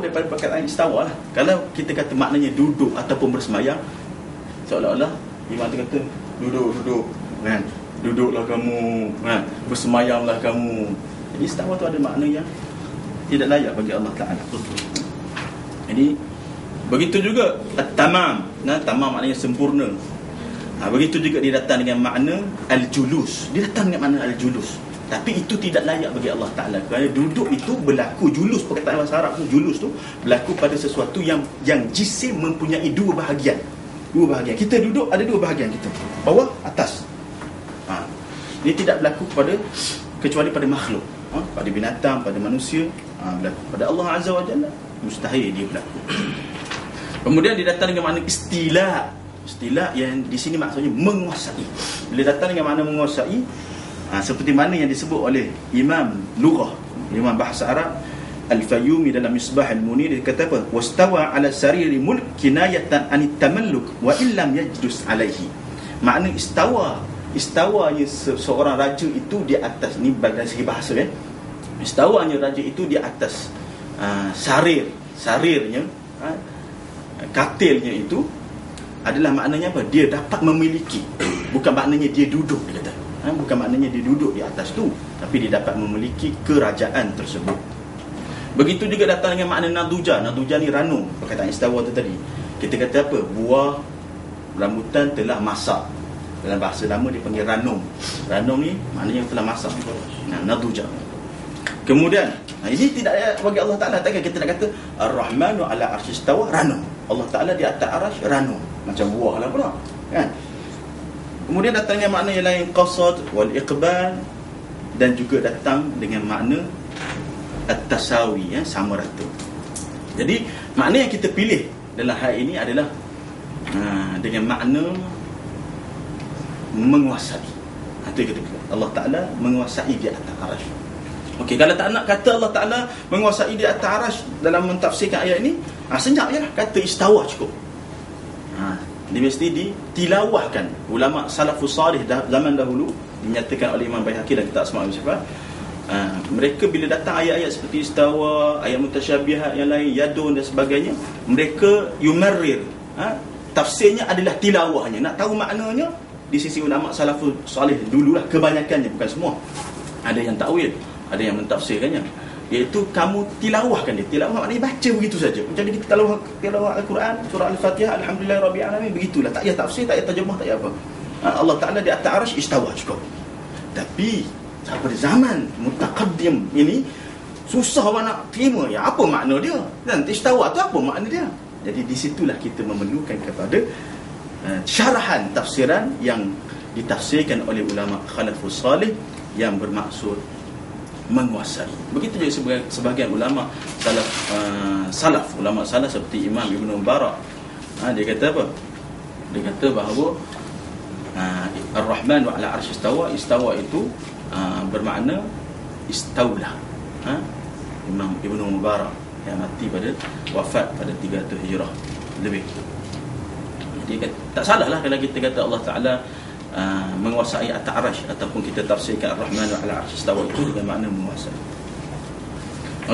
daripada perkataan istawa lah. Kalau kita kata maknanya duduk ataupun bersemayam, seolah-olah imam tu kata duduk kan, duduklah kamu kan, bersemayamlah kamu. Jadi istawa tu ada makna yang tidak layak bagi Allah Ta'ala. Jadi begitu juga tamam. Nah, tamam maknanya sempurna. Begitu juga dia datang dengan makna al-julus. Dia datang dengan makna al-julus. Tapi itu tidak layak bagi Allah Ta'ala. Kerana duduk itu berlaku, julus, perkataan bahasa Arab tu, julus tu berlaku pada sesuatu yang jisim mempunyai dua bahagian. Dua bahagian. Kita duduk ada dua bahagian kita, bawah, atas. Ini tidak berlaku kecuali pada makhluk. Pada binatang, pada manusia, berlaku. Pada Allah Azza wa Jalla mustahil dia berlaku. Kemudian dia datang dengan makna istila. Istila yang di sini maksudnya menguasai. Bila datang dengan makna menguasai, seperti mana yang disebut oleh Imam Lughah, Imam Bahasa Arab Al-Fayyumi dalam Misbah Al-Munir, dia kata apa? Wastawa ala sariri mulk kinayatan anit tamalluk wa illam yajdus alaihi. Makna istawanya seorang raja itu di atas, ni dari segi bahasa istawanya raja itu di atas sarirnya, katilnya itu adalah maknanya apa? Dia dapat memiliki. Bukan maknanya dia duduk, dia kata. Bukan maknanya dia duduk di atas tu, tapi dia dapat memiliki kerajaan tersebut. Begitu juga datang dengan makna naduja. Naduja ni ranum, perkataan istawa tu tadi. Kita kata apa? Buah rambutan telah masak. Dalam bahasa lama dia panggil ranum. Ranum ni maknanya telah masak. Naduja. Kemudian ini tidak bagi Allah Ta'ala. Takkan kita nak kata Ar-Rahmanu ala arsy istawa ranum. Allah Ta'ala di atas arasy ranum, macam buah lah pula kan. Kemudian datangnya makna yang lain, qasad wal iqbal, dan juga datang dengan makna at-tasawi, sama rata. Jadi makna yang kita pilih dalam hal ini adalah dengan makna menguasai. Itu yang kita pilih. Allah Ta'ala menguasai di atas arasy. Okey, kalau tak nak kata Allah Ta'ala menguasai di atas arasy dalam mentafsirkan ayat ini, senyap je lah, kata istawa cukup. Dia mesti ditilawahkan. Ulama salafus salih zaman dahulu, dinyatakan oleh Imam Baihaqi dan kitab Asma' wa Sifat, mereka bila datang ayat-ayat seperti istawa, ayat mutasyabihat yang lain, yadun dan sebagainya, mereka yumarrir, tafsirnya adalah tilawahnya. Nak tahu maknanya, di sisi ulama salafus salih dululah, kebanyakannya, bukan semua, ada yang takwil, ada yang mentafsirkannya, iaitu kamu tilawahkan dia. Tilawah maknanya baca begitu saja. Macam kita tilawah Al-Quran, surah Al-Fatihah, Alhamdulillah Rabbil Alamin, begitulah. Tak payah tafsir, tak payah terjemah, tak payah apa. Allah Ta'ala di atas arasy istawa cukup. Tapi pada zaman mutaqaddim ini susah orang nak terima, apa makna dia, dan istawa tu apa makna dia. Jadi di situlah kita memerlukan kepada syarahan tafsiran yang ditafsirkan oleh ulama khalafus salih yang bermaksud menguasai. Begitu juga sebahagian ulama salaf, ulama salaf seperti Imam Ibn Mubarak, dia kata apa? Dia kata bahawa Ar-Rahman wa ala arsy istawa, istawa itu bermakna istaula. Imam Ibn Mubarak yang mati wafat pada 300 Hijrah lebih. Jadi tak salah lah kalau kita kata Allah Ta'ala menguasai atas arasy, ataupun kita tafsirkan Ar-Rahman wa ala arsy istawa itu dengan makna menguasai.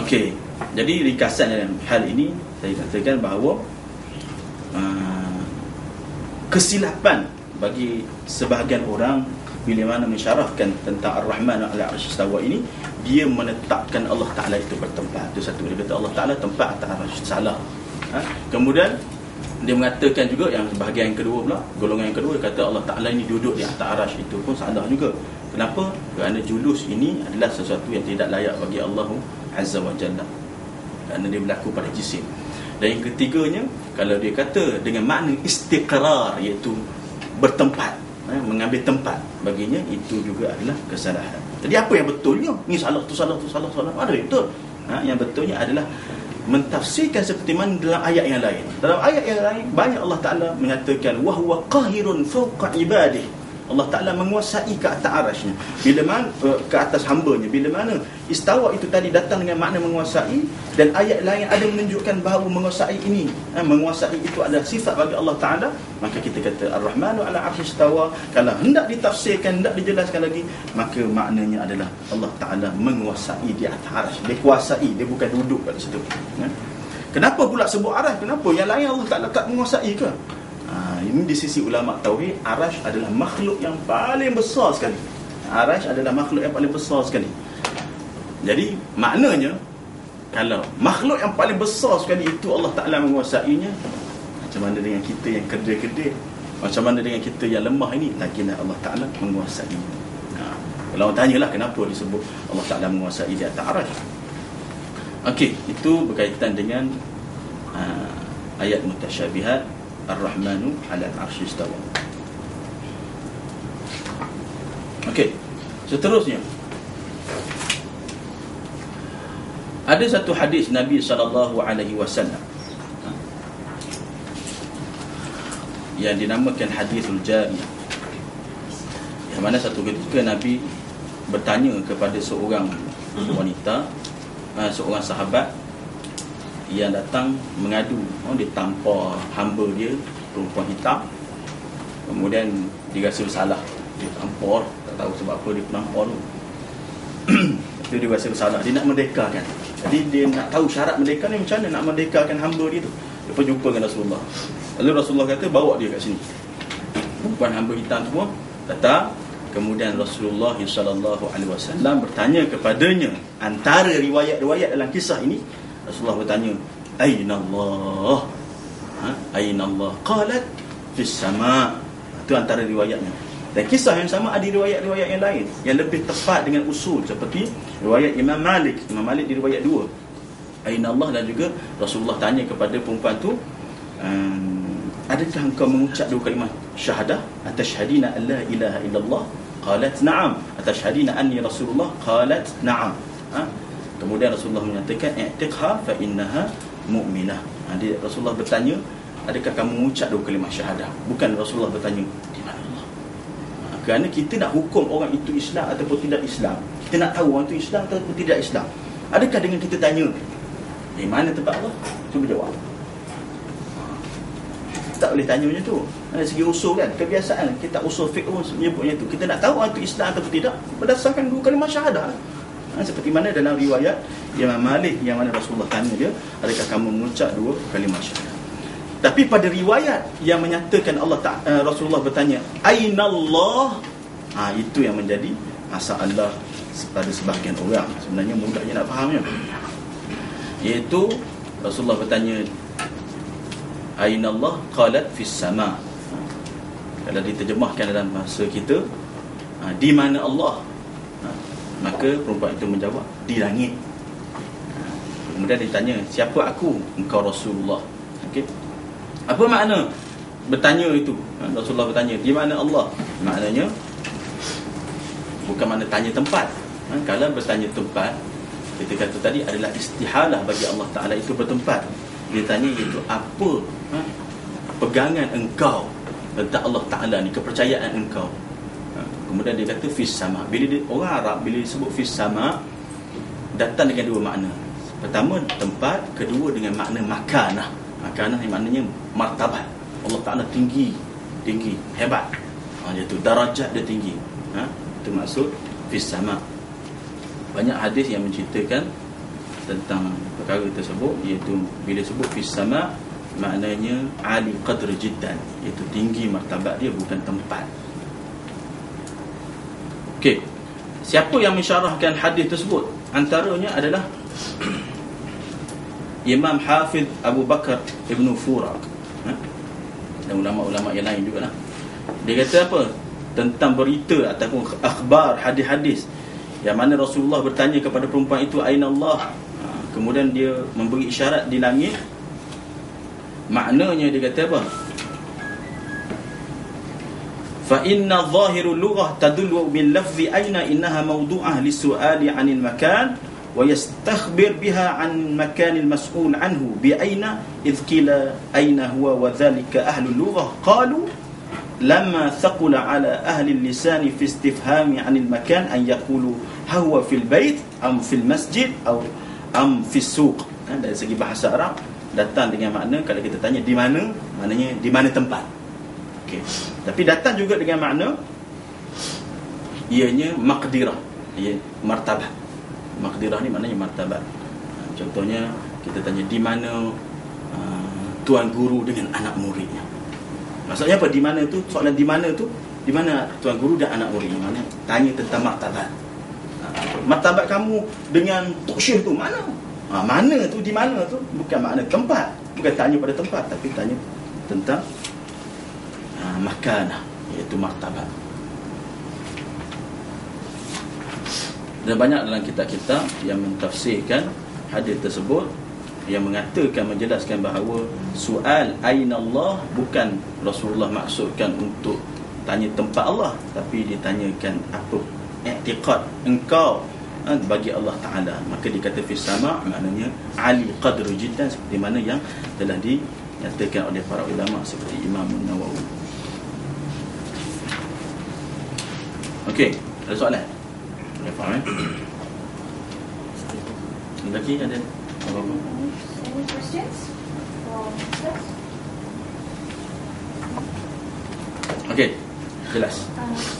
Okey, jadi ringkasan dalam hal ini saya katakan bahawa kesilapan bagi sebahagian orang bila mana mensyarahkan tentang Ar-Rahman wa ala arsy istawa ini, dia menetapkan Allah Ta'ala itu bertempat. Itu satu, dia kata Allah Ta'ala tempat atas arasy, salah. Kemudian dia mengatakan juga yang bahagian yang kedua pula, golongan yang kedua, dia kata Allah Ta'ala ini duduk di atas arasy, itu pun salah juga. Kenapa? Kerana julus ini adalah sesuatu yang tidak layak bagi Allah Azza wa Jalla, kerana dia berlaku pada jisim. Dan yang ketiganya, kalau dia kata dengan makna istiqrar, iaitu bertempat, mengambil tempat, baginya itu juga adalah kesalahan. Jadi apa yang betulnya? Ni salah, tu salah, tu salah, salah. Ada yang betul. Yang betulnya adalah mentafsirkan seperti mana dalam ayat yang lain. Dalam ayat yang lain banyak Allah Ta'ala menyatakan wa huwa qahirun fawqa ibadihi. Allah Ta'ala menguasai ke atas arasy-Nya, bila mana ke atas hamba-Nya. Bila mana istawa itu tadi datang dengan makna menguasai, dan ayat lain ada menunjukkan bahawa menguasai ini, menguasai itu adalah sifat bagi Allah Ta'ala, maka kita kata Ar-Rahmanu ala arsy istawa. Kalau hendak ditafsirkan, hendak dijelaskan lagi, maka maknanya adalah Allah Ta'ala menguasai di atas arasy. Dia kuasai, dia bukan duduk pada situ. Kenapa pula sebut arash? Kenapa? Yang lain Allah Ta'ala tak menguasai ke? Ini di sisi ulama tauhid, arash adalah makhluk yang paling besar sekali. Arash adalah makhluk yang paling besar sekali. Jadi maknanya, kalau makhluk yang paling besar sekali itu Allah Ta'ala menguasainya, macam mana dengan kita yang kedai-kedai? Macam mana dengan kita yang lemah ini? Lagilah Allah Ta'ala menguasainya. Kalau orang tanyalah kenapa disebut Allah Ta'ala menguasai di atas arash. Okey, itu berkaitan dengan ayat mutasyabihat, Ar-Rahmanu 'ala al-'arsy istawa. Okey, seterusnya ada satu hadis Nabi SAW yang dinamakan hadithul jariyah, yang mana satu ketika Nabi bertanya kepada seorang wanita, seorang sahabat yang datang mengadu, dia tampar hamba dia, perempuan hitam. Kemudian dia rasa bersalah, dia tampar, tak tahu sebab apa dia penampar tu. Lepas tu dia rasa bersalah, dia nak merdekakan. Jadi dia nak tahu syarat merdeka ni macam mana nak merdekakan hamba dia tu. Dia pun jumpa dengan Rasulullah. Lalu Rasulullah kata, bawa dia kat sini. Perempuan hamba hitam semua datang. Kemudian Rasulullah SAW bertanya kepadanya, antara riwayat-riwayat dalam kisah ini, Rasulullah bertanya, Aina Allah? Aina Allah? Qalat fis sama'. Itu antara riwayatnya. Dan kisah yang sama ada riwayat-riwayat yang lain yang lebih tepat dengan usul, seperti riwayat Imam Malik. Imam Malik di riwayat 2, Aina Allah, dan juga Rasulullah tanya kepada perempuan tu, adakah engkau mengucap dua kalimah syahadah? Atashhadina an la ilaha illallah? Qalat na'am. Atashhadina anni Rasulullah? Qalat na'am. Kemudian Rasulullah menyatakan, i'tiqha fa innaha mu'minah. Rasulullah bertanya, adakah kamu mengucap dua kalimah syahadah? Bukan Rasulullah bertanya, di mana Allah? Kerana kita nak hukum orang itu Islam ataupun tidak Islam, kita nak tahu orang itu Islam ataupun tidak Islam, adakah dengan kita tanya, di mana tempat Allah? Cuba jawab. Tak boleh tanya macam tu. Dari segi usul kan, kebiasaan kita usul fiqh menyebutnya tu, kita nak tahu orang itu Islam atau tidak berdasarkan dua kalimah syahadah. Seperti mana dalam riwayat Imam Malik, yang mana Rasulullah tanya dia, adakah kamu mengucap dua kalimah syahadah? Tapi pada riwayat yang menyatakan Rasulullah bertanya, Aina Allah? Itu yang menjadi masalah pada sebahagian orang. Sebenarnya mudahnya nak fahamnya, iaitu Rasulullah bertanya, Aina Allah? Qalat fis sama'. Kalau diterjemahkan dalam bahasa kita, di mana Allah? Maka perempuan itu menjawab, di langit. Kemudian ditanya, siapa aku? Engkau Rasulullah. Okey. Apa makna bertanya itu? Rasulullah bertanya, di mana Allah? Maknanya bukan makna tanya tempat. Kalau bertanya tempat, kita kata tadi, adalah istihalah bagi Allah Ta'ala itu bertempat. Dia tanya itu apa pegangan engkau tentang Allah Ta'ala ni, kepercayaan engkau. Kemudian dia kata fis sama'. Orang Arab bila disebut fis sama', datang dengan dua makna. Pertama tempat, kedua dengan makna makanah. Makanah yang maknanya martabat. Allah Ta'ala tinggi, hebat. Iaitu darajat dia tinggi. Itu maksud fis sama'. Banyak hadis yang menceritakan tentang perkara tersebut, iaitu bila sebut fis sama', maknanya ali qadr jiddan, iaitu tinggi martabat dia, bukan tempat. Okey, siapa yang mensyarahkan hadis tersebut? Antaranya adalah Imam Hafiz Abu Bakar Ibn Furaq, dan ulama-ulama yang lain juga lah. Dia kata apa? Tentang berita ataupun akhbar, hadis-hadis yang mana Rasulullah bertanya kepada perempuan itu, Aina Allah? Kemudian dia memberi isyarat di langit. Maknanya dia kata apa? Fa inna zahirul lughah tadullu bil lafzi aina innaha mawdu'ah lisu'ali 'anil makan wa yastakhbir biha 'an makanil mas'ul anhu bi aina idh qila aina huwa wa dhalika ahlul lughah qalu lamma thaqula 'ala ahli al-lisan fi istifhami 'anil makan an yaqulu huwa fil bait am fil masjid aw am fis suq. Dari segi bahasa Arab datang dengan makna, kalau kita tanya di mana, maknanya di mana tempat. Okey. Tapi datang juga dengan makna ianya maqdirah, ia martabat. Maqdirah ni maknanya martabat. Contohnya kita tanya di mana tuan guru dengan anak muridnya. Maksudnya apa? Di mana tu? Soalan di mana tu? Di mana tuan guru dan anak muridnya? Mana? Tanya tentang martabat. Martabat kamu dengan Tok Syekh tu mana? Mana tu? Di mana tu? Bukan makna tempat. Bukan tanya pada tempat, tapi tanya tentang makanah, iaitu martabat. Dan banyak dalam kitab-kitab yang mentafsirkan hadis tersebut, yang mengatakan, menjelaskan bahawa soal aina Allah bukan Rasulullah maksudkan untuk tanya tempat Allah, tapi ditanyakan apa i'tiqad engkau bagi Allah Ta'ala. Maka dikata fi sama', maknanya ali qadru jiddan, seperti mana yang telah dinyatakan oleh para ulama seperti Imam Nawawi. Okey, ada soalan? Dah faham lagi ada apa-apa? Any questions for Ustaz? Okey, jelas.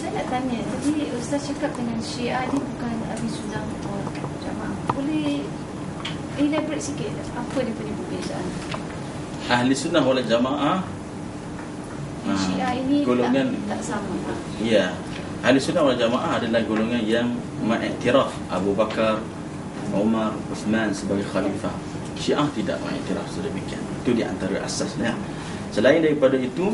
Saya nak tanya, tadi Ustaz cakap dengan Syiah ni bukan Ahli Sunnah wal Jamaah. Boleh elaborate sikit apa dia punya perbezaan? Ahli Sunnah wal Jamaah, Syiah ini golongan tak sama. ya. Ahli Sunnah wal Jamaah adalah golongan yang mengiktiraf Abu Bakar, Umar, Uthman sebagai khalifah. Syiah tidak mengiktiraf sedemikian. Itu di antara asasnya. Selain daripada itu,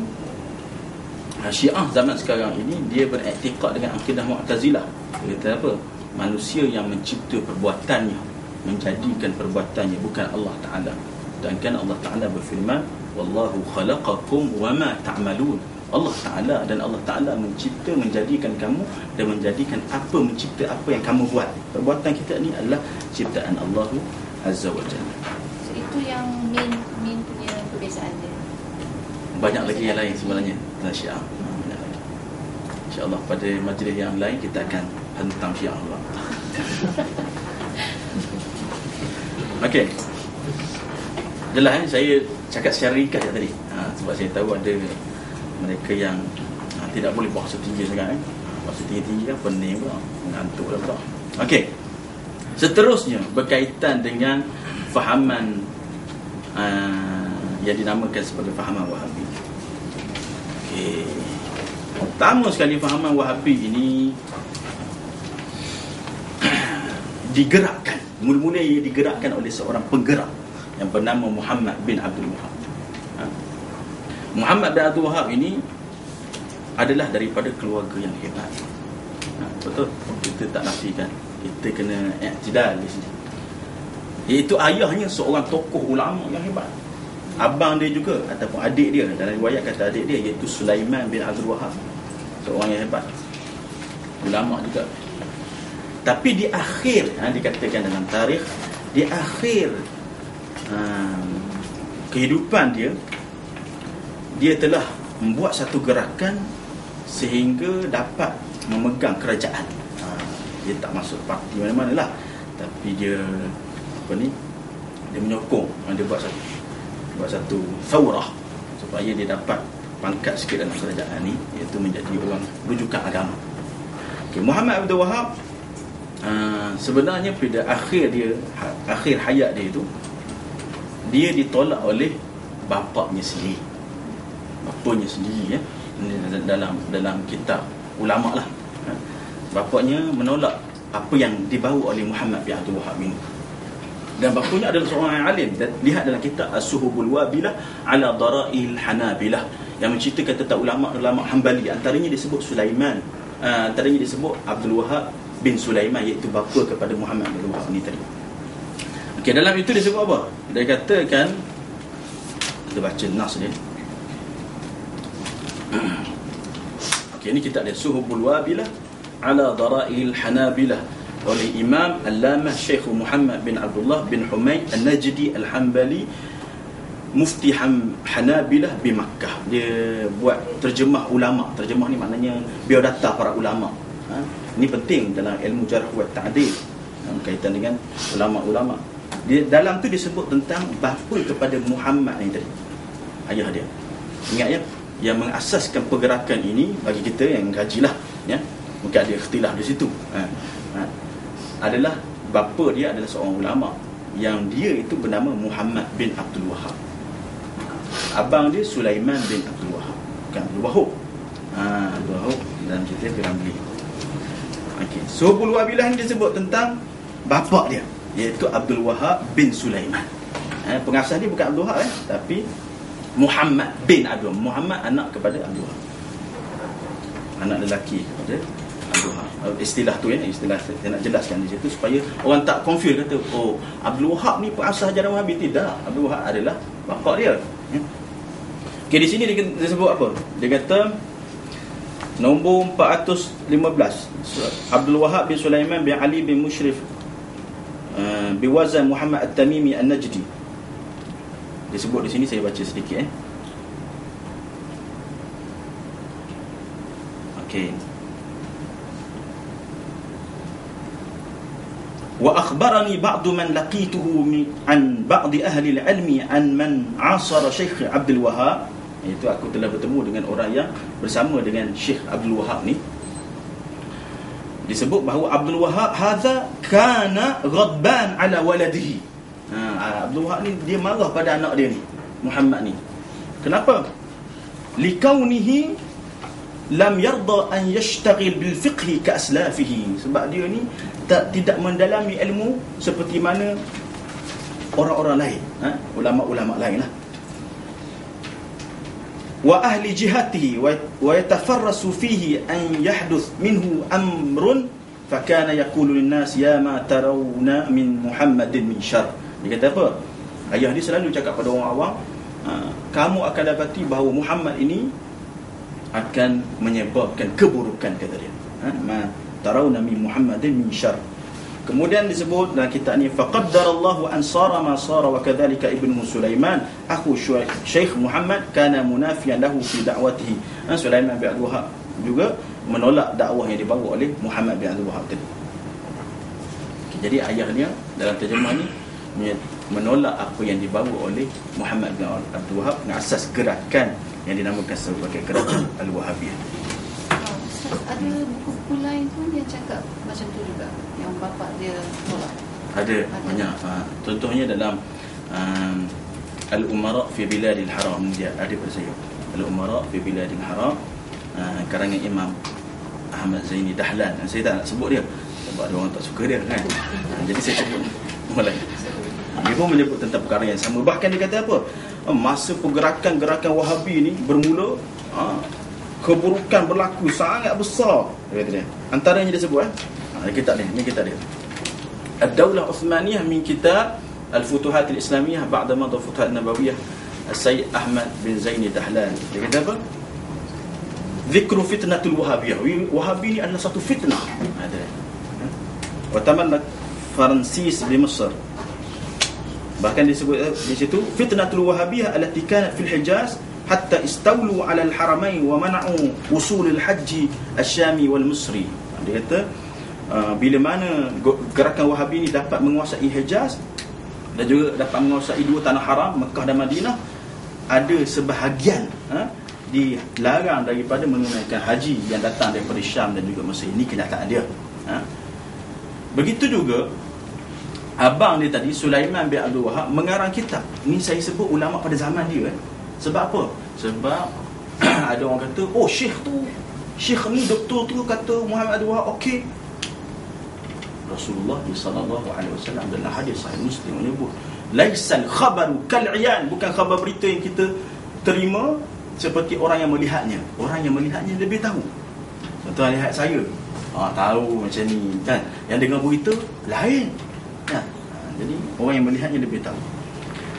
Syiah zaman sekarang ini dia beriktikad dengan akidah Mu'tazilah. Dia kata apa? Manusia yang mencipta perbuatannya, menjadikan perbuatannya, bukan Allah Ta'ala. Sedangkan Allah Ta'ala berfirman, wallahu khalaqakum wa ma ta'malun. Allah Ta'ala, dan Allah Ta'ala mencipta, menjadikan kamu, dan menjadikan apa, mencipta apa yang kamu buat. Perbuatan kita ni adalah ciptaan Allah Azza wa Jalla. So, itu yang main punya perbezaan dia. Banyak lagi yang lain sebenarnya tentang Syiah. Banyak lagi. InsyaAllah pada majlis yang lain kita akan hentam Syiah pula. Okey. Jelas saya cakap secara ringkas tadi. Sebab saya tahu ada mereka yang tidak boleh bahasa tinggi sangat. Bahasa tinggi-tinggi kan pening pula, mengantuk dah pula. Okey. Seterusnya berkaitan dengan fahaman yang dinamakan sebagai fahaman Wahabi. Okey. Pertama sekali fahaman Wahabi ini digerakkan. Mula-mula ia digerakkan oleh seorang penggerak yang bernama Muhammad bin Abdul Wahab. Muhammad bin Abdul Wahab ini adalah daripada keluarga yang hebat. Betul? Kita tak nafikan. Kita kena i'tidal di sini. Iaitu ayahnya seorang tokoh ulama yang hebat. Abang dia juga ataupun adik dia, dalam riwayat kata adik dia, iaitu Sulaiman bin Abdul Wahab, seorang yang hebat, ulama juga. Tapi di akhir, dikatakan dalam tarikh, di akhir kehidupan dia, dia telah membuat satu gerakan sehingga dapat memegang kerajaan. Dia tak masuk parti mana-mana lah, tapi dia dia menyokong, dia buat satu thawrah supaya dia dapat pangkat sikit dalam kerajaan ni, iaitu menjadi orang rujukan agama. Okay, Muhammad Abdul Wahab sebenarnya pada akhir hayat dia itu, dia ditolak oleh bapaknya sendiri. Bapaknya sendiri dalam kitab ulama lah. Bapaknya menolak apa yang dibawa oleh Muhammad bin Abdul Wahab ini. Dan bapaknya adalah seorang yang alim. Dan lihat dalam kitab As-Suhubul Wabilah ala Dara'il Hanabilah, yang menceritakan tentang ulama-ulama Hanbali. Antaranya disebut Sulaiman, antaranya disebut Abdul Wahab bin Sulaiman, iaitu bapa kepada Muhammad bin Abdul Wahab ni tadi. Okey, dalam itu dia sebut apa? Dia katakan, kita baca nas dia. Okey, ini kitab dia Suhubul Wabilah ala Dara'il Hanabilah oleh Imam Allamah Syekh Muhammad bin Abdullah bin Humaid An-Najdi Al-Hambali, Mufti Hanabilah di Makkah. Dia buat terjemah ulama. Terjemah ni maknanya biodata para ulama. Ini penting dalam ilmu jarh wa ta'dil, berkaitan dengan ulama-ulama. Dia dalam tu disebut tentang bapa kepada Muhammad ni tadi, ayah dia. Ingat ya, yang mengasaskan pergerakan ini bagi kita yang kajilah ya, mungkin ada ikhtilaf di situ. Adalah bapa dia adalah seorang ulama, yang dia itu bernama Muhammad bin Abdul Wahab. Abang dia Sulaiman bin Abdul Wahab, bukan Abdul Wahab. Abdul Wahab dalam cerita Piramli. Okey, Suhbul Wahabilah ni disebut tentang bapa dia, iaitu Abdul Wahab bin Sulaiman. Pengasas dia bukan Abdul Wahab tapi Muhammad bin Abdul Wahab. Muhammad anak kepada Abdul Wahab, anak lelaki kepada Abdul Wahab. Istilah tu istilah saya nak jelaskan di situ supaya orang tak confuse, kata oh Abdul Wahab ni pengasas ajaran Wahabi. Tidak, Abdul Wahab adalah bapa dia. Okey, di sini dia sebut apa? Dia kata nombor 415, Abdul Wahab bin Sulaiman bin Ali bin Mushrif biwazan Muhammad At-Tamimi An-Najdi. Disebut di sini, saya baca sedikit Okey. Wa akhbarani ba'du man laqituhu an ba'di ahli al-ilmi an man 'asara Syekh Abdul Wahab. Itu aku telah bertemu dengan orang yang bersama dengan Syekh Abdul Wahab ni. Disebut bahawa Abdul Wahab hadza kana ghadban ala waladihi. Abdul Wahab ni dia marah pada anak dia ni, Muhammad ni. Kenapa? Likaunihi lam yarda an yashtaghil bil fiqh ka aslafihi. Sebab dia ni tidak mendalami ilmu seperti mana orang-orang lain, ulama-ulama lain lah. Wa ahli jihatihi wa yatafarrasu fihi an yahduth minhu amrun fakana yaqulu lin-nas ya ma tarawna min Muhammadin min syarr. Dia kata apa? Ayah dia selalu cakap pada orang awam, kamu akan dapati bahawa Muhammad ini akan menyebabkan keburukan, kata dia. Ma tarawna min Muhammadin min syarr. Kemudian disebut dalam kitab ni, faqaddarallahu an sara ma sara wa kadzalika ibnu Sulaiman akhu Syekh Muhammad kana munafiyan lahu fi da'watihi. Sulaiman bin Abdul Wahab juga menolak dakwah yang dibawa oleh Muhammad bin Abdul Wahab tadi. Jadi ayahnya dalam terjemah ni menolak apa yang dibawa oleh Muhammad bin Abdul Wahab dengan asas gerakan yang dinamakan sebagai gerakan Al-Wahabiyah. Ada buku-buku lain pun yang cakap macam tu juga, yang bapa dia tolak. Ada banyak. Contohnya dalam Al-Umara fi Biladil Haram, dia ada pada saya. Al-Umara fi Biladil Haram, karangan Imam Ahmad Zaini Dahlan. Saya tak nak sebut dia sebab ada orang tak suka dia kan. Jadi saya sebut mulai. Dia pun menyebut tentang perkara yang sama. Bahkan dia kata apa? Masa pergerakan-gerakan Wahabi ni bermula, keburukan berlaku sangat besar, dia kata dia. Antaranya dia sebut kitab ni kitab dia, Ad-Daulah Uthmaniyah min kitab Al-Futuhat Al-Islamiyah ba'da madha Futuhat Nabawiyah Sayyid Ahmad bin Zaini Dahlan. Dia kata apa? Zikru fitnatul Wahabiyah. Wahabi ni adalah satu fitnah. Ada. Wa tamanna Francis di Mesir. Bahkan disebut di situ fitnatul Wahabiyah allati kanat fil Hijaz hatta istawlu ala al-haramain wa mana'u usul al-hajj al-syami wal-misri. Dia kata bila mana gerakan Wahabi ni dapat menguasai Hijaz dan juga dapat menguasai dua tanah haram, Mekah dan Madinah, ada sebahagian dilarang daripada menunaikan haji yang datang daripada Syam dan juga Mesir. Ini kenyataan dia. Begitu juga abang dia tadi, Sulaiman bin Abdul Wahab, mengarang kitab. Ini saya sebut ulama pada zaman dia. Sebab apa? Sebab ada orang kata, oh syekh ni, doktor tu kata Muhammad Abdul Wahab okey. Rasulullah sallallahu alaihi wasallam dalam hadis sahih Muslim menyebut, laisal khabaru kal'iyan, bukan khabar berita yang kita terima seperti orang yang melihatnya. Orang yang melihatnya lebih tahu. Contoh lihat saya, tahu macam ni kan. Yang dengar berita lain. Jadi orang yang melihatnya lebih tahu.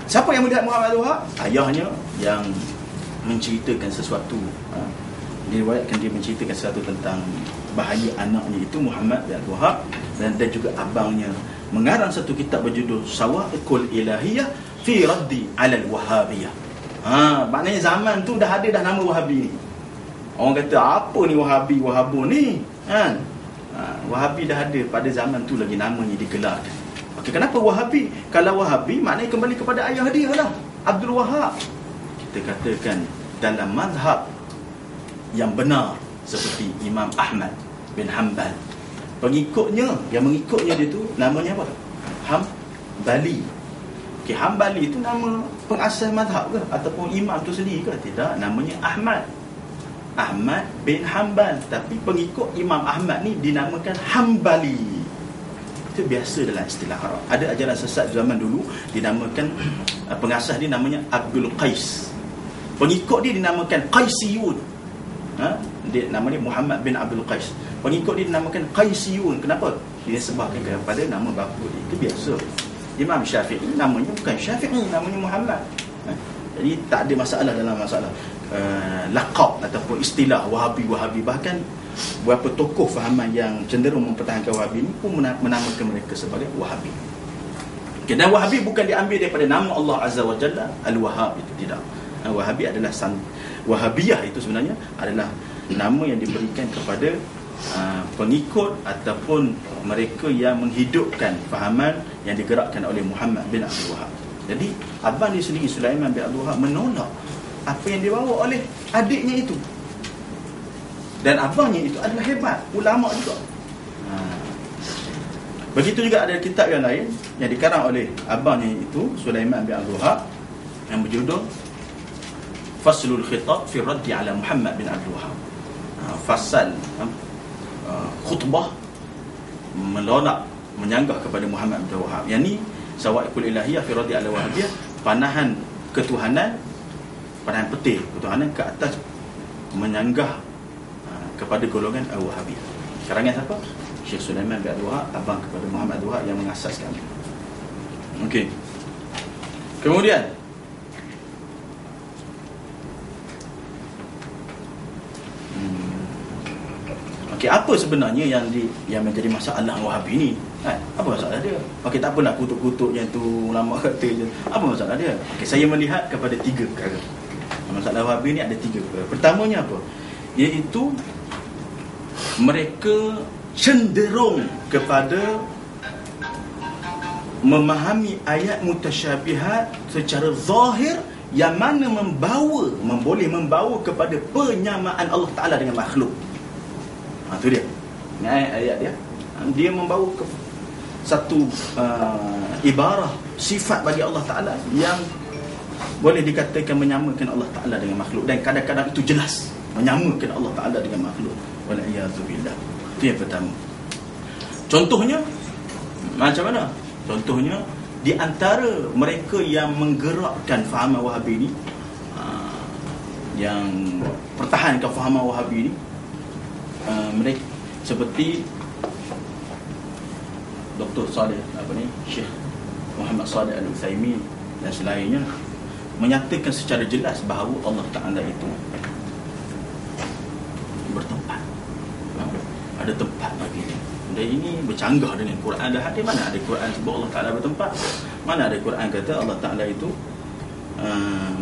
Siapa yang melihat Muhammad Abdul Wahab? Ayahnya yang menceritakan sesuatu. Diriwayatkan dia menceritakan sesuatu tentang bahaya anaknya itu Muhammad bin Abdul Wahab, dan juga abangnya mengarang satu kitab berjudul Sawa'iqul Ilahiyah fi Raddi 'ala al-Wahabiyah. Maknanya zaman tu dah ada dah nama Wahabi ni. Orang kata apa ni Wahabun ni kan? Wahabi dah ada pada zaman tu lagi namanya digelarkan. Okey, kenapa Wahabi? Kalau Wahabi maknanya kembali kepada ayah dia lah, Abdul Wahab. Kita katakan dalam mazhab yang benar seperti Imam Ahmad bin Hanbal, pengikutnya yang mengikutnya dia tu namanya apa? Hambali. Okey, Hambali itu nama pengasas mazhab ke ataupun imam tu sendiri ke? Tidak, namanya Ahmad. Ahmad bin Hanbal, tapi pengikut Imam Ahmad ni dinamakan Hambali. Itu biasa dalam istilah Arab. Ada ajaran sesat zaman dulu dinamakan pengasas dia namanya Abdul Qais. Pengikut dia dinamakan Qaisiyun. Dia nama dia Muhammad bin Abdul Qais. Pengikut dia dinamakan Qaisiyun. Kenapa? Dia sebabkan kepada nama bapa dia. Itu biasa. Imam Syafi'i namanya bukan Syafi'i, namanya Muhammad. Jadi tak ada masalah dalam masalah laqab ataupun istilah Wahabi. Bahkan beberapa tokoh fahaman yang cenderung mempertahankan Wahabi ni pun menamakan mereka sebagai Wahabi. Okay, dan Wahabi bukan diambil daripada nama Allah Azza wa Jalla Al-Wahhab, itu tidak. Wahabi adalah Wahabiyah itu sebenarnya adalah nama yang diberikan kepada pengikut ataupun mereka yang menghidupkan fahaman yang digerakkan oleh Muhammad bin Abdul Wahhab. Jadi abang dia sendiri, Sulaiman bin Abdul Wahhab, menolak apa yang dibawa oleh adiknya itu. Dan abangnya itu adalah hebat, ulama juga. Begitu juga ada kitab yang lain yang dikarang oleh abangnya itu, Sulaiman bin Abdul Wahhab, yang berjudul Faslul Khitab fi Raddi ala Muhammad bin Abdul Wahhab. Fasal khutbah menolak, menyanggah kepada Muhammad bin Abdul Wahhab. Yang ni Sawa'iqul Ilahiyah fi Raddi ala Wahabiyah, panahan ketuhanan, panahan peti ketuhanan ke atas menyanggah kepada golongan Al-Wahabiyah. Karangan siapa? Syekh Sulaiman bin Abdul Wahhab, abang kepada Muhammad Abdul Wahhab yang mengasaskan. Okey. Kemudian okey, apa sebenarnya yang menjadi masalah Wahabi ni? Apa masalah dia? Okey, tak apalah kutuk-kutuk yang tu ulama kata je. Apa masalah dia? Okey, saya melihat kepada 3 perkara. Masalah Wahabi ni ada 3 perkara. Pertamanya apa? Iaitu mereka cenderung kepada memahami ayat mutasyabihat secara zahir yang mana boleh membawa kepada penyamaan Allah Ta'ala dengan makhluk. Itu dia. Ini ayat dia. Dia membawa ke satu ibarah sifat bagi Allah Ta'ala yang boleh dikatakan menyamakan Allah Ta'ala dengan makhluk. Dan kadang-kadang itu jelas menyamakan Allah Ta'ala dengan makhluk. Wal'iyadzubillah. Itu yang pertama. Contohnya macam mana? Contohnya di antara mereka yang menggerakkan fahaman Wahabi ni, yang pertahankan fahaman Wahabi ni, mereka seperti Dr. Saleh Syekh Muhammad Saleh Al-Utsaimin dan selainnya, menyatakan secara jelas bahawa Allah Ta'ala itu bertempat, ada tempat bagi dia. Dan ini bercanggah dengan Quran dan hadis. Mana ada Quran sebut Allah Ta'ala bertempat? Mana ada Quran kata Allah Ta'ala itu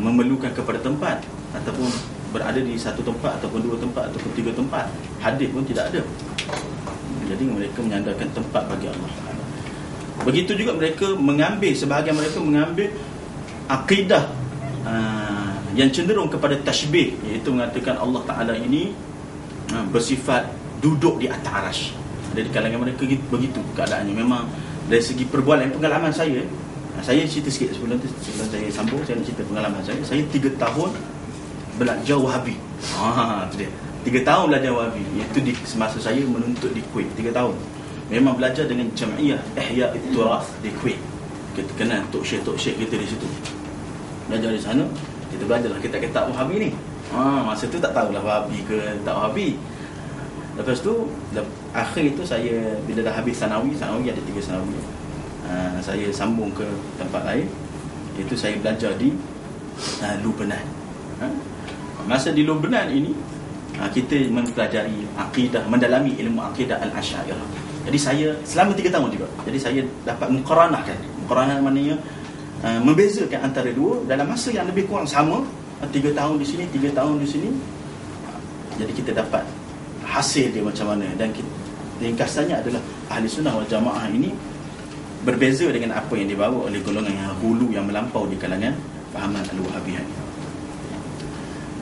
memerlukan kepada tempat ataupun berada di satu tempat ataupun 2 tempat ataupun 3 tempat? Hadis pun tidak ada. Jadi mereka menyandarkan tempat bagi Allah Ta'ala. Begitu juga sebahagian mereka mengambil akidah yang cenderung kepada tashbih, iaitu mengatakan Allah Ta'ala ini bersifat duduk di atas arasy. Ada di kalangan mereka begitu keadaannya. Memang dari segi perbualan, pengalaman saya cerita sikit sebelum saya sambung. Saya nak cerita pengalaman saya 3 tahun belajar Wahabi. Itu dia. 3 tahun belajar Wahabi. Itu di semasa saya menuntut di Kuwait. 3 tahun. Memang belajar dengan Jam'iyah Ihya' Turath di Kuwait. Kita kenal Tok Syekh kita di situ. Belajar di sana, kita belajarlah kitab-kitab Wahabi ni. Masa tu tak tahulah Wahabi ke tak Wahabi. Lepas tu akhir itu saya bila dah habis Sanawi ada 3 Sanawi. Saya sambung ke tempat lain, iaitu saya belajar di Lubnan. Masa di Lubnan ini kita mempelajari akidah, mendalami ilmu akidah Al-Asy'ariyah. Jadi saya selama 3 tahun juga. Jadi saya dapat muqaranahkan. Muqaranah maknanya membezakan antara dua dalam masa yang lebih kurang sama. 3 tahun di sini, 3 tahun di sini. Jadi kita dapat hasil dia macam mana. Dan ringkasannya adalah Ahli Sunnah wal Jamaah ini berbeza dengan apa yang dibawa oleh golongan yang hulu yang melampau di kalangan fahaman Al-Wahabiyah.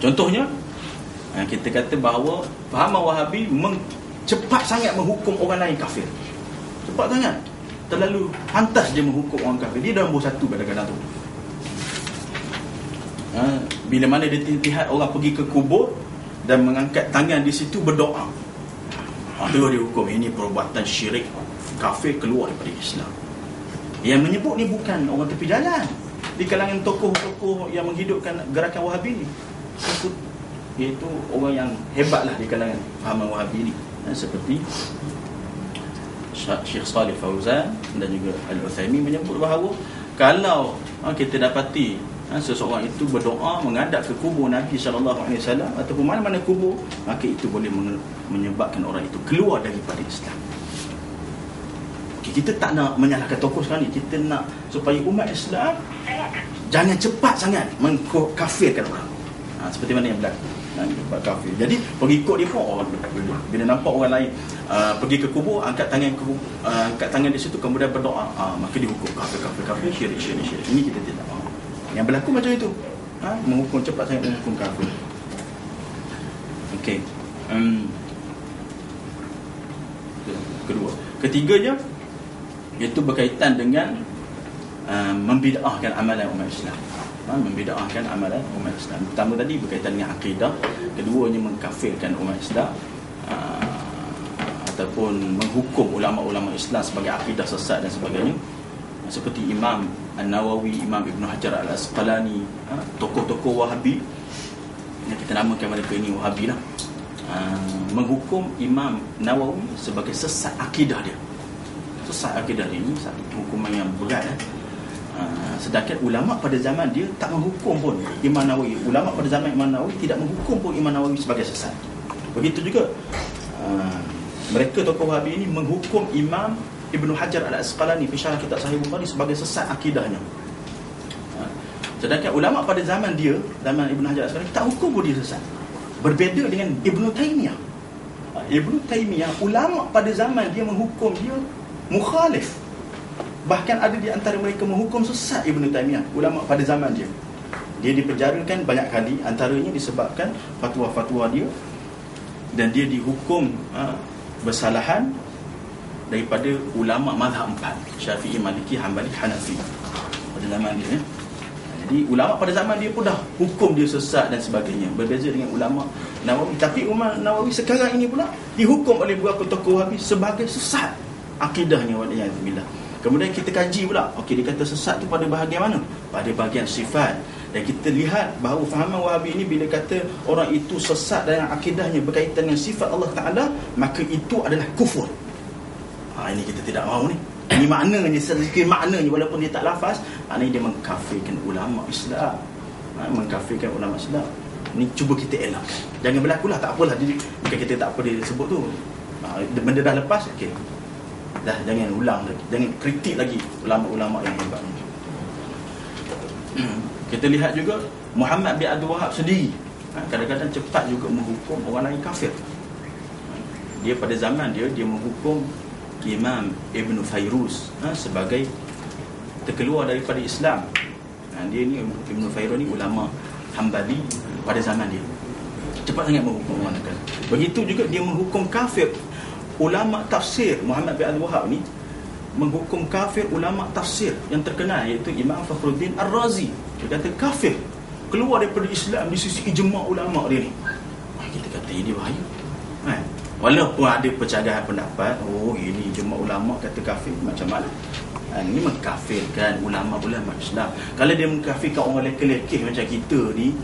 Contohnya, kita kata bahawa fahaman Wahabi cepat sangat menghukum orang lain kafir. Cepat sangat. terlalu pantas dia menghukum orang kafir. Dia dah nombor satu kadang-kadang tu. Bila mana dia lihat orang pergi ke kubur dan mengangkat tangan di situ berdoa, tu dia hukum ini perbuatan syirik, kafir, keluar daripada Islam. Yang menyebut ni bukan orang tepi jalan di kalangan tokoh-tokoh yang menghidupkan gerakan Wahabi ni, iaitu orang yang hebatlah di kalangan fahaman Wahabi ni, seperti Syekh Salih Fauzan dan juga Al-Utsaimin menyebut bahawa kalau kita dapati seseorang itu berdoa menghadap ke kubur Nabi sallallahu alaihi wasallam ataupun mana-mana kubur, maka itu boleh menyebabkan orang itu keluar daripada Islam. Kita tak nak menyalahkan tokoh sekarang ni, kita nak supaya umat Islam jangan cepat sangat mengkafirkan orang. Seperti mana yang berlaku kafir. Jadi pengikut dia pun orang bila nampak orang lain pergi ke kubur, angkat tangan di situ kemudian berdoa, maka dihukum kafir, syirik. Ini kita tidak mahu. Yang berlaku macam itu, menghukum cepat sangat, menghukum kafir. Okey. Ketiganya iaitu berkaitan dengan membid'ahkan amalan umat Islam. Membid'ahkan amalan umat Islam. Pertama tadi berkaitan dengan akidah, keduanya mengkafirkan umat Islam, ataupun menghukum ulama-ulama Islam sebagai akidah sesat dan sebagainya, seperti Imam An-Nawawi, Imam Ibn Hajar Al-Asqalani, tokoh-tokoh Wahabi yang kita namakan mereka ini Wahabi lah, menghukum Imam Nawawi sebagai sesat akidah dia. Sesat akidah dia ini satu hukuman yang berat. Sedangkan ulama pada zaman dia tak menghukum pun Imam Nawawi. Ulama pada zaman Imam Nawawi tidak menghukum pun Imam Nawawi sebagai sesat. Begitu juga mereka tokoh Wahabi ini menghukum Imam Ibn Hajar Al-Asqalani fi syarah kitab Sahih Bukhari sebagai sesat akidahnya. Sedangkan ulama pada zaman dia, zaman Ibn Hajar Al-Asqalani, tak hukum pun dia sesat. Berbeza dengan Ibn Taymiyah. Ibn Taymiyah, ulama pada zaman dia menghukum dia mukhalif. Bahkan ada di antara mereka menghukum sesat Ibn Taymiyah, ulama pada zaman dia. Dia dipenjarakan banyak kali, antaranya disebabkan fatwa-fatwa dia, dan dia dihukum bersalahan daripada ulama mazhab 4, Syafi'i, Maliki, Hanbali, Hanafi pada zaman dia. Jadi ulama pada zaman dia pun dah hukum dia sesat dan sebagainya. Berbeza dengan ulama Nawawi. Tapi ulama Nawawi sekarang ini pula dihukum oleh beberapa tokoh Wahabi sebagai sesat akidahnya, waliyadzubillah. Kemudian kita kaji pula, okey, dia kata sesat tu pada bahagian mana? Pada bahagian sifat. Dan kita lihat bahawa fahaman Wahabi ini bila kata orang itu sesat dalam akidahnya berkaitan dengan sifat Allah Ta'ala, maka itu adalah kufur. Ini kita tidak mahu ni. Ini maknanya, sedikit maknanya, walaupun dia tak lafaz, maknanya dia mengkafirkan ulama Islam. Mengkafirkan ulama Islam. Ini cuba kita elakkan. Jangan berlakulah, tak apalah. Bukan kita tak apa dia sebut tu. Benda dah lepas, okey. Dah, jangan ulang lagi. Jangan kritik lagi ulama-ulama yang hebat ni. Kita lihat juga Muhammad bin Abdul Wahab sendiri kadang-kadang cepat juga menghukum orang lain kafir. Dia pada zaman dia menghukum Imam Ibn Fairuz sebagai terkeluar daripada Islam. Dia ni Ibn Fairuz ni ulama Hanbali pada zaman dia. Cepat sangat menghukum orang kafir. Begitu juga dia menghukum kafir ulama tafsir. Muhammad bin Abdul Wahab ni menghukum kafir ulama tafsir yang terkenal, iaitu Imam Fakhruddin Ar-Razi. Dia kata kafir, keluar daripada Islam di sisi ijma' ulama dia ni. Kita kata ini bahaya. Walaupun ada percakapan pendapat, ini ijma' ulama kata kafir, macam mana? Ini mengkafirkan ulama-ulama Islam. Kalau dia mengkafirkan orang lekeh-lekeh macam kita ni,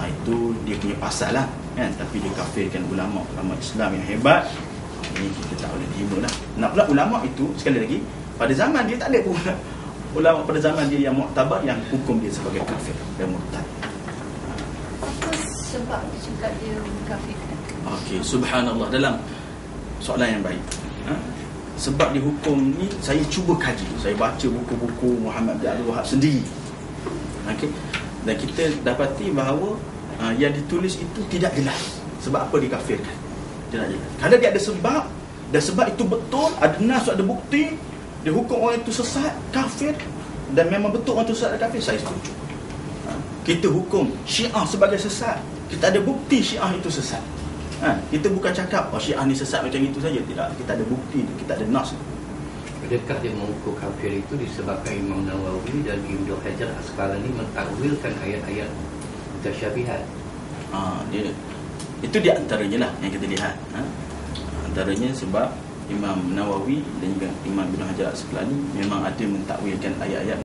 itu dia punya pasal lah, kan? Tapi dia kafirkan ulama-ulama Islam yang hebat, ini kita tak boleh terima lah. Nak pula ulama itu, sekali lagi, pada zaman dia tak ada pun ulama pada zaman dia yang muktabar yang hukum dia sebagai kafir dan murtad. Apa sebab juga dia mengkafirkan? Okey, subhanallah, dalam soalan yang baik. Sebab dihukum ni saya cuba kaji. Saya baca buku-buku Muhammad bin Abdul Wahab sendiri. Okey. Dan kita dapati bahawa yang ditulis itu tidak jelas. Sebab apa dikafirkan? Tidak jelas. Kalau dia ada sebab, dan sebab itu betul, ada nas, ada bukti, dia hukum orang itu sesat, kafir, dan memang betul orang itu sesat dan kafir, saya setuju. Kita hukum Syiah sebagai sesat, kita ada bukti Syiah itu sesat. Kita bukan cakap Syiah ni sesat macam itu saja. Tidak, kita ada bukti, kita ada nas. Adakah dia mengukur kafir itu disebabkan Imam Nawawi dan Ibnu Hajar Asqalani mentakwilkan ayat-ayat mutasyabihat? Dia itu di antaranya lah yang kita lihat. Antaranya sebab Imam Nawawi dan juga Imam Ibn Hajar Asqalani memang ada mentakwilkan ayat-ayat